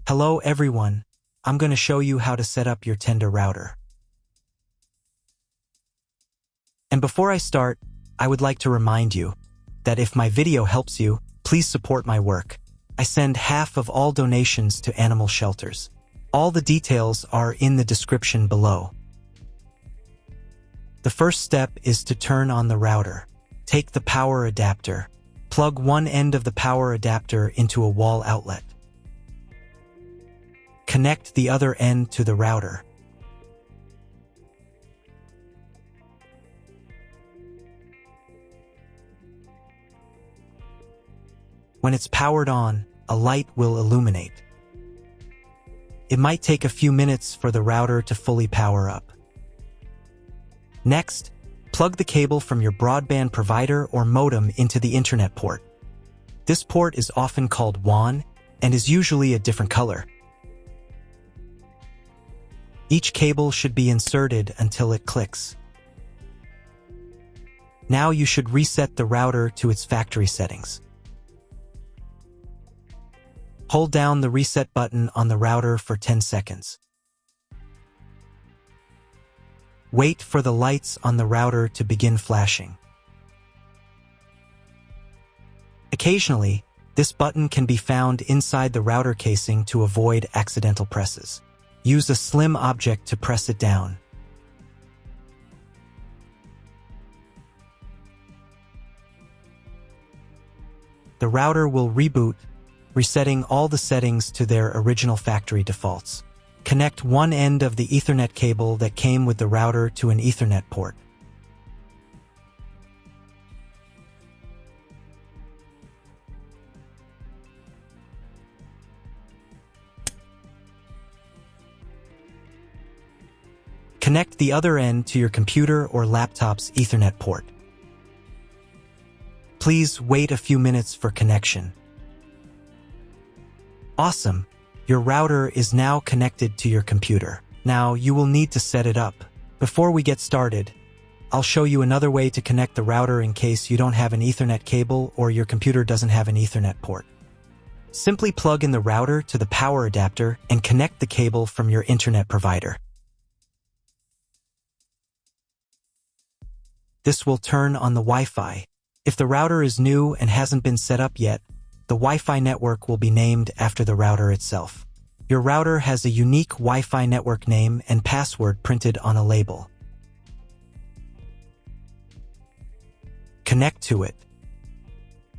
Hello everyone, I'm going to show you how to set up your Tenda router. And before I start, I would like to remind you that if my video helps you, please support my work. I send half of all donations to animal shelters. All the details are in the description below. The first step is to turn on the router. Take the power adapter. Plug one end of the power adapter into a wall outlet. Connect the other end to the router. When it's powered on, a light will illuminate. It might take a few minutes for the router to fully power up. Next, plug the cable from your broadband provider or modem into the internet port. This port is often called WAN and is usually a different color. Each cable should be inserted until it clicks. Now you should reset the router to its factory settings. Hold down the reset button on the router for 10 seconds. Wait for the lights on the router to begin flashing. Occasionally, this button can be found inside the router casing to avoid accidental presses. Use a slim object to press it down. The router will reboot, resetting all the settings to their original factory defaults. Connect one end of the Ethernet cable that came with the router to an Ethernet port. Connect the other end to your computer or laptop's Ethernet port. Please wait a few minutes for connection. Awesome! Your router is now connected to your computer. Now you will need to set it up. Before we get started, I'll show you another way to connect the router in case you don't have an Ethernet cable or your computer doesn't have an Ethernet port. Simply plug in the router to the power adapter and connect the cable from your internet provider. This will turn on the Wi-Fi. If the router is new and hasn't been set up yet, the Wi-Fi network will be named after the router itself. Your router has a unique Wi-Fi network name and password printed on a label. Connect to it.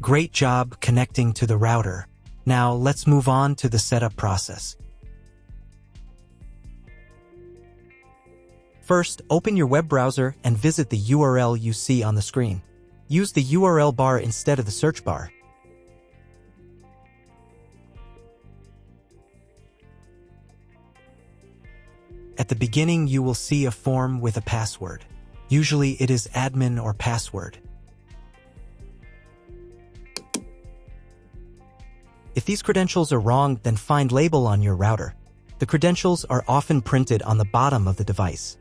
Great job connecting to the router. Now let's move on to the setup process. First, open your web browser and visit the URL you see on the screen. Use the URL bar instead of the search bar. At the beginning, you will see a form with a password. Usually it is admin or password. If these credentials are wrong, then find label on your router. The credentials are often printed on the bottom of the device.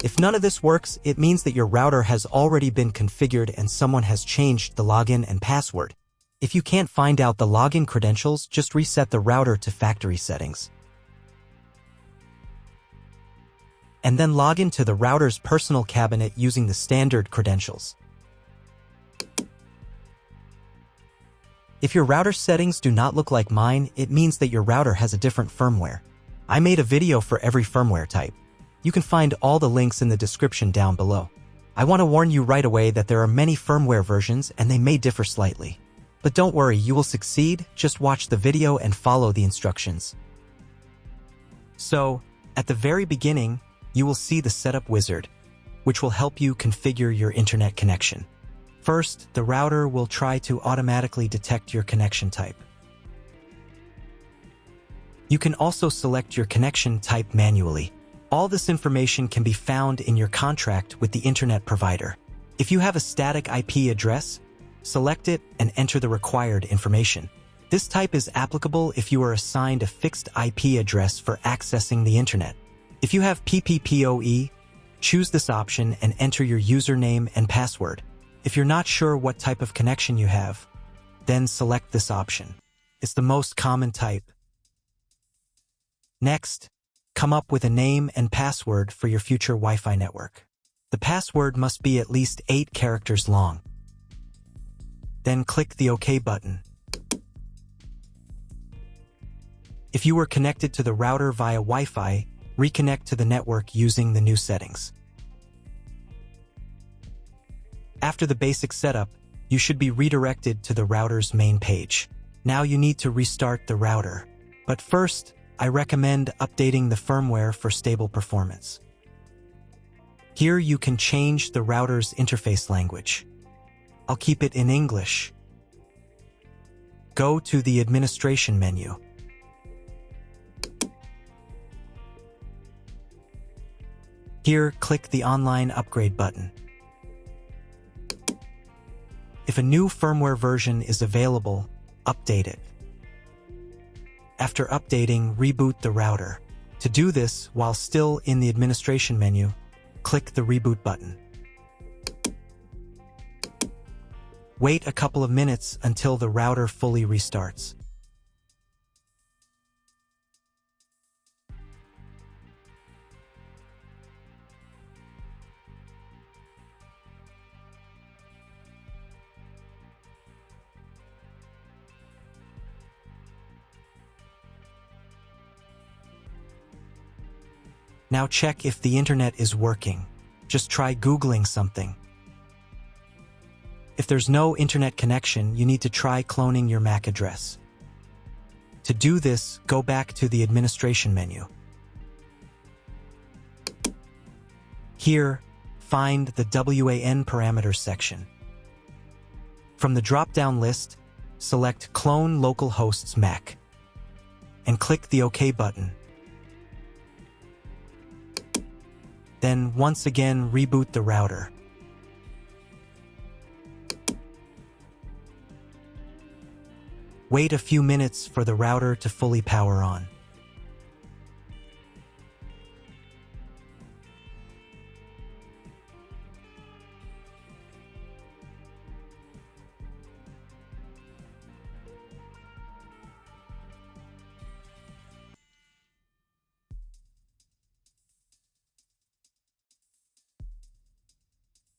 If none of this works, it means that your router has already been configured and someone has changed the login and password. If you can't find out the login credentials, just reset the router to factory settings. And then log into the router's personal cabinet using the standard credentials. If your router settings do not look like mine, it means that your router has a different firmware. I made a video for every firmware type. You can find all the links in the description down below. I want to warn you right away that there are many firmware versions and they may differ slightly. But don't worry, you will succeed. Just watch the video and follow the instructions. So, at the very beginning, you will see the setup wizard, which will help you configure your internet connection. First, the router will try to automatically detect your connection type. You can also select your connection type manually. All this information can be found in your contract with the internet provider. If you have a static IP address, select it and enter the required information. This type is applicable if you are assigned a fixed IP address for accessing the internet. If you have PPPoE, choose this option and enter your username and password. If you're not sure what type of connection you have, then select this option. It's the most common type. Next, come up with a name and password for your future Wi-Fi network. The password must be at least 8 characters long. Then click the OK button. If you were connected to the router via Wi-Fi, reconnect to the network using the new settings. After the basic setup, you should be redirected to the router's main page. Now you need to restart the router. But first, I recommend updating the firmware for stable performance. Here you can change the router's interface language. I'll keep it in English. Go to the administration menu. Here, click the online upgrade button. If a new firmware version is available, update it. After updating, reboot the router. To do this while still in the administration menu, click the reboot button. Wait a couple of minutes until the router fully restarts. Now check if the internet is working. Just try Googling something. If there's no internet connection, you need to try cloning your MAC address. To do this, go back to the administration menu. Here, find the WAN parameters section. From the drop-down list, select Clone Localhost's MAC and click the OK button. Then once again reboot the router. Wait a few minutes for the router to fully power on.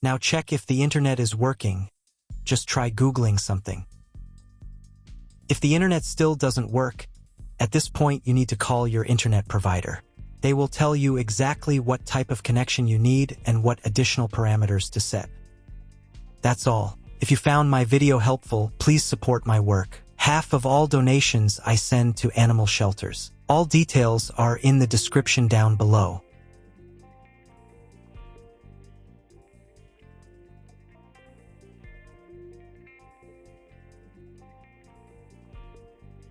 Now check if the internet is working. Just try Googling something. If the internet still doesn't work, at this point you need to call your internet provider. They will tell you exactly what type of connection you need and what additional parameters to set. That's all. If you found my video helpful, please support my work. Half of all donations I send to animal shelters. All details are in the description down below.